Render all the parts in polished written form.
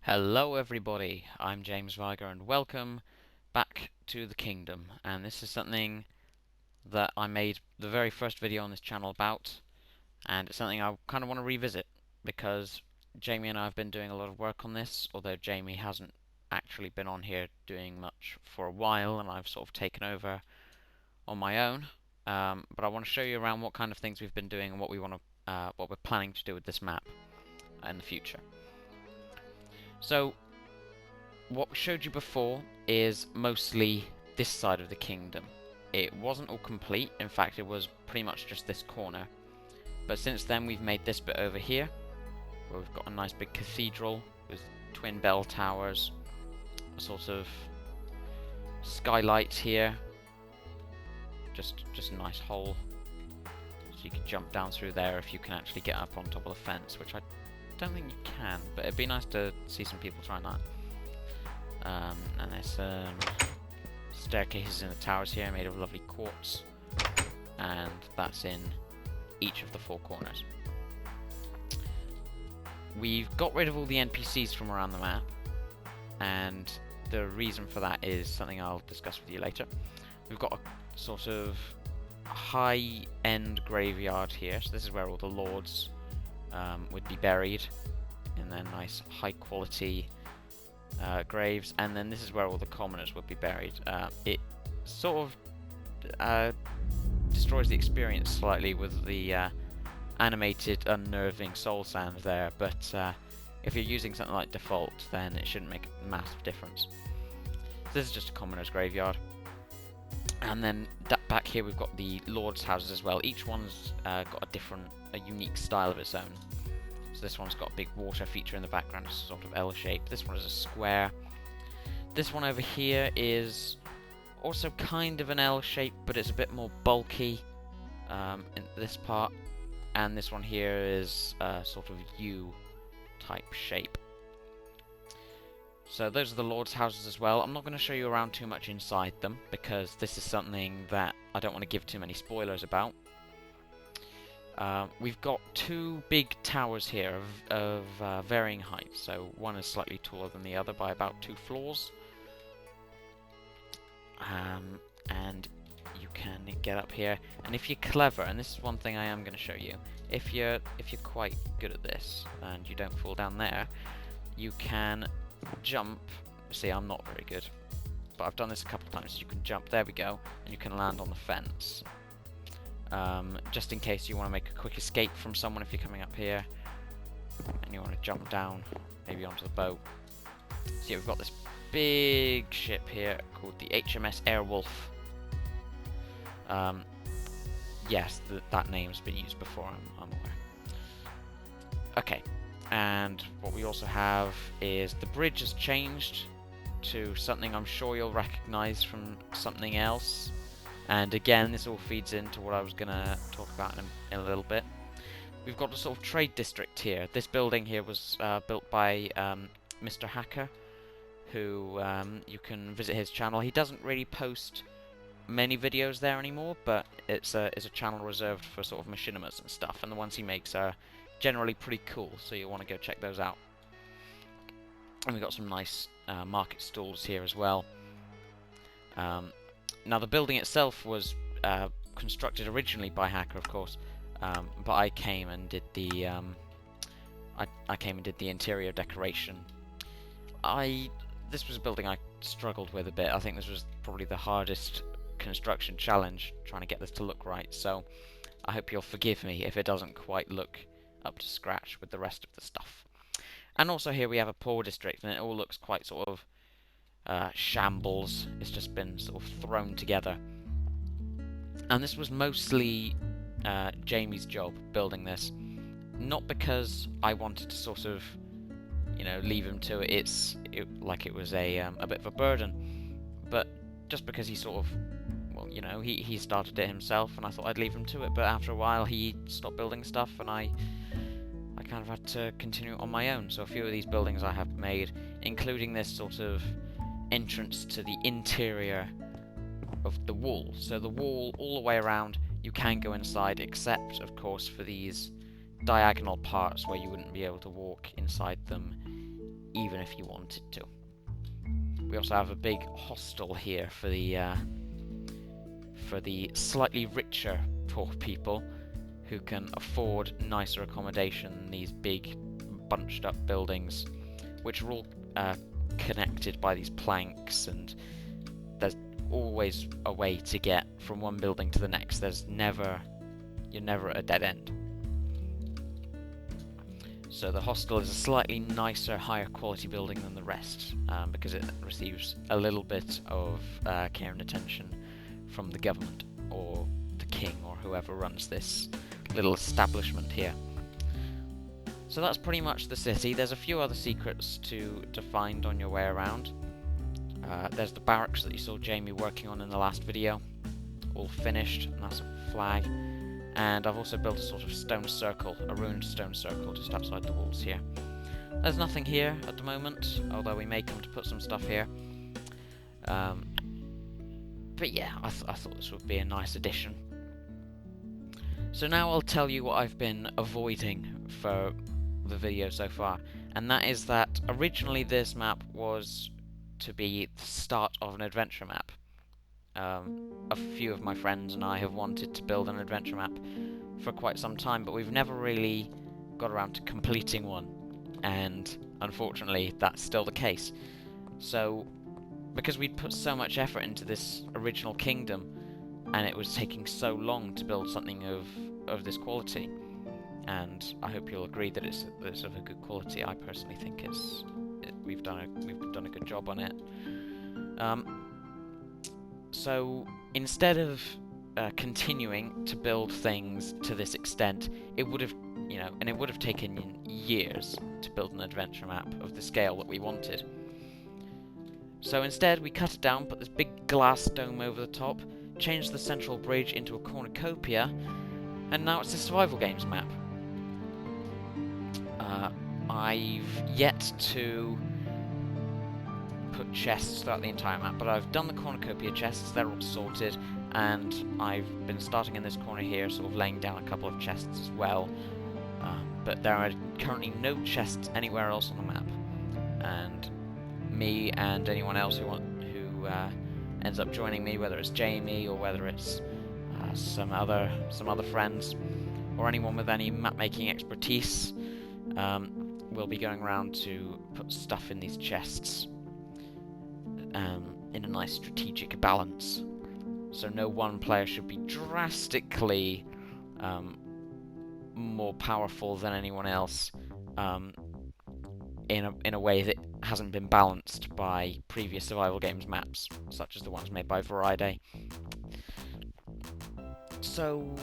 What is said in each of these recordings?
Hello everybody, I'm James Viger and welcome back to the kingdom, and this is something that I made the very first video on this channel about, and it's something I kind of want to revisit because Jamie and I have been doing a lot of work on this, although Jamie hasn't actually been on here doing much for a while and I've sort of taken over on my own. But I want to show you around what kind of things we've been doing and what what we're planning to do with this map in the future. So what we showed you before is mostly this side of the kingdom. It wasn't all complete, in fact it was pretty much just this corner. But since then we've made this bit over here, where we've got a nice big cathedral with twin bell towers, a sort of skylight here, just a nice hole, so you can jump down through there if you can actually get up on top of the fence, which I don't think you can, but it'd be nice to see some people trying that. And there's some staircases in the towers here made of lovely quartz, and that's in each of the four corners. We've got rid of all the NPCs from around the map, and the reason for that is something I'll discuss with you later. We've got a sort of high-end graveyard here, so this is where all the lords would be buried in their nice high-quality graves, and then this is where all the commoners would be buried. It sort of destroys the experience slightly with the animated, unnerving soul sand there, but if you're using something like default, then it shouldn't make a massive difference. So this is just a commoner's graveyard. And then back here we've got the lords' houses as well. Each one's got a unique style of its own. So this one's got a big water feature in the background, it's sort of L shape. This one is a square. This one over here is also kind of an L shape, but it's a bit more bulky in this part. And this one here is a sort of U type shape. So those are the lords' houses as well. I'm not going to show you around too much inside them, because this is something that I don't want to give too many spoilers about. We've got two big towers here of varying heights, so one is slightly taller than the other by about 2 floors. And you can get up here, and if you're clever, and this is one thing I am going to show you, if you're quite good at this and you don't fall down there, you can jump. See, I'm not very good, but I've done this a couple of times. You can jump, there we go, and you can land on the fence. Just in case you want to make a quick escape from someone if you're coming up here and you want to jump down, maybe onto the boat. So yeah, we've got this big ship here called the HMS Airwolf. Yes, that name's been used before, I'm aware. Okay, and what we also have is the bridge has changed to something I'm sure you'll recognise from something else. And again, this all feeds into what I was going to talk about in a little bit. We've got a sort of trade district here. This building here was built by Mr. Hacker, who you can visit his channel. He doesn't really post many videos there anymore, but it's a channel reserved for sort of machinimas and stuff, and the ones he makes are generally pretty cool, so you'll want to go check those out. And we've got some nice market stalls here as well. Now the building itself was constructed originally by Hacker, of course, but I came and did the interior decoration. This was a building I struggled with a bit. I think this was probably the hardest construction challenge, trying to get this to look right. So I hope you'll forgive me if it doesn't quite look up to scratch with the rest of the stuff. And also here we have a poor district, and it all looks quite sort of shambles. It's just been sort of thrown together, and this was mostly Jamie's job, building this, not because I wanted to sort of, you know, leave him to it. Like it was a bit of a burden, but just because he sort of, well, you know, he started it himself, and I thought I'd leave him to it. But after a while, he stopped building stuff, and I kind of had to continue on my own. So a few of these buildings I have made, including this sort of entrance to the interior of the wall. So the wall all the way around, you can go inside, except of course for these diagonal parts where you wouldn't be able to walk inside them even if you wanted to. We also have a big hostel here for the slightly richer poor people who can afford nicer accommodation than these big bunched up buildings, which are all connected by these planks, and there's always a way to get from one building to the next. You're never at a dead end. So the hostel is a slightly nicer, higher quality building than the rest, because it receives a little bit of care and attention from the government, or the king, or whoever runs this little establishment here. So that's pretty much the city. There's a few other secrets to find on your way around. There's the barracks that you saw Jamie working on in the last video, all finished, and that's a flag. And I've also built a sort of stone circle, a ruined stone circle just outside the walls here. There's nothing here at the moment, although we may come to put some stuff here. But yeah, I thought this would be a nice addition. So now I'll tell you what I've been avoiding for the video so far, and that is that originally this map was to be the start of an adventure map. A few of my friends and I have wanted to build an adventure map for quite some time, but we've never really got around to completing one, and unfortunately that's still the case. So, because we'd put so much effort into this original kingdom, and it was taking so long to build something of this quality, and I hope you'll agree that it's of a good quality. I personally think we've done a good job on it. So instead of continuing to build things to this extent, it would have taken years to build an adventure map of the scale that we wanted. So instead we cut it down, put this big glass dome over the top, changed the central bridge into a cornucopia, and now it's a survival games map. I've yet to put chests throughout the entire map, but I've done the cornucopia chests, they're all sorted, and I've been starting in this corner here, sort of laying down a couple of chests as well, but there are currently no chests anywhere else on the map, and me and anyone else who ends up joining me, whether it's Jamie or whether it's some other friends or anyone with any map making expertise, will be going around to put stuff in these chests in a nice strategic balance. So no one player should be drastically more powerful than anyone else in a way that hasn't been balanced by previous survival games maps, such as the ones made by Variday. So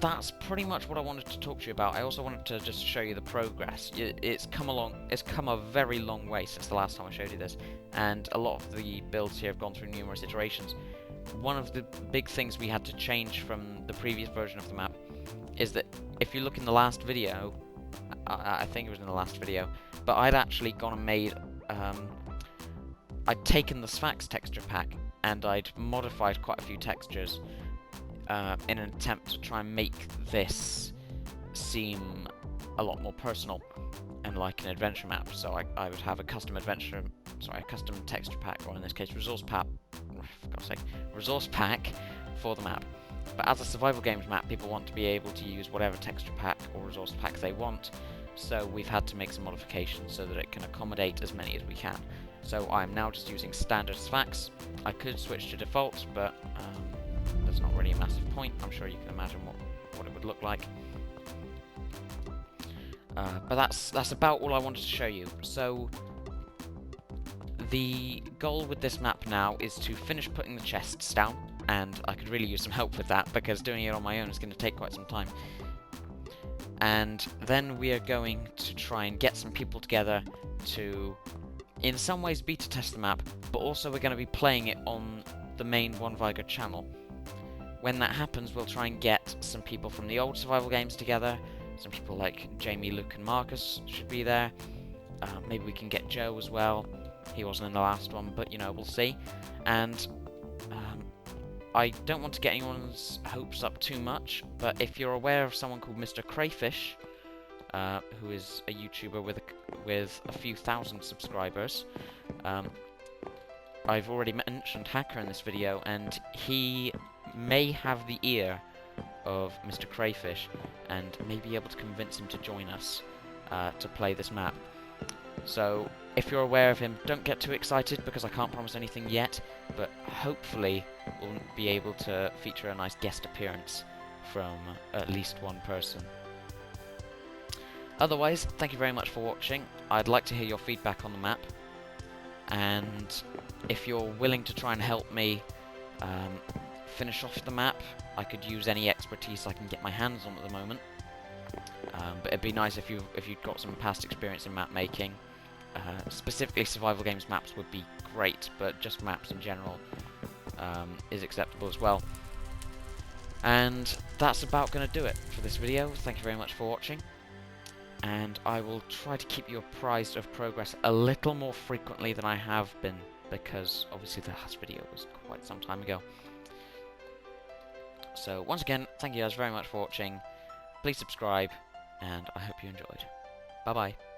that's pretty much what I wanted to talk to you about. I also wanted to just show you the progress. It's come a very long way since the last time I showed you this, and a lot of the builds here have gone through numerous iterations. One of the big things we had to change from the previous version of the map is that if you look in the last video, I think it was in the last video, but I'd actually gone and made, I'd taken the Sphax texture pack and I'd modified quite a few textures in an attempt to try and make this seem a lot more personal and like an adventure map. So I would have a custom custom texture pack, or in this case resource pack for the map. But as a survival games map, people want to be able to use whatever texture pack or resource pack they want, so we've had to make some modifications so that it can accommodate as many as we can. So I'm now just using standard Sphax. I could switch to default, but there's not really a massive point. I'm sure you can imagine what it would look like. But that's about all I wanted to show you. So the goal with this map now is to finish putting the chests down, and I could really use some help with that because doing it on my own is going to take quite some time. And then we are going to try and get some people together to, in some ways, beta test the map, but also we're going to be playing it on the main One Viger channel. When that happens, we'll try and get some people from the old survival games together. Some people like Jamie, Luke, and Marcus should be there. Maybe we can get Joe as well. He wasn't in the last one, but you know, we'll see. And I don't want to get anyone's hopes up too much, but if you're aware of someone called Mr. Crayfish, who is a YouTuber with with a few thousand subscribers. I've already mentioned Hacker in this video, and he may have the ear of Mr. Crayfish, and may be able to convince him to join us to play this map. So, if you're aware of him, don't get too excited, because I can't promise anything yet, but hopefully we'll be able to feature a nice guest appearance from at least one person. Otherwise, thank you very much for watching. I'd like to hear your feedback on the map, and if you're willing to try and help me finish off the map, I could use any expertise I can get my hands on at the moment. But it'd be nice if you'd got some past experience in map making. Specifically survival games maps would be great, but just maps in general is acceptable as well. And that's about going to do it for this video. Thank you very much for watching, and I will try to keep you apprised of progress a little more frequently than I have been, because obviously the last video was quite some time ago. So once again, thank you guys very much for watching. Please subscribe, and I hope you enjoyed. Bye bye.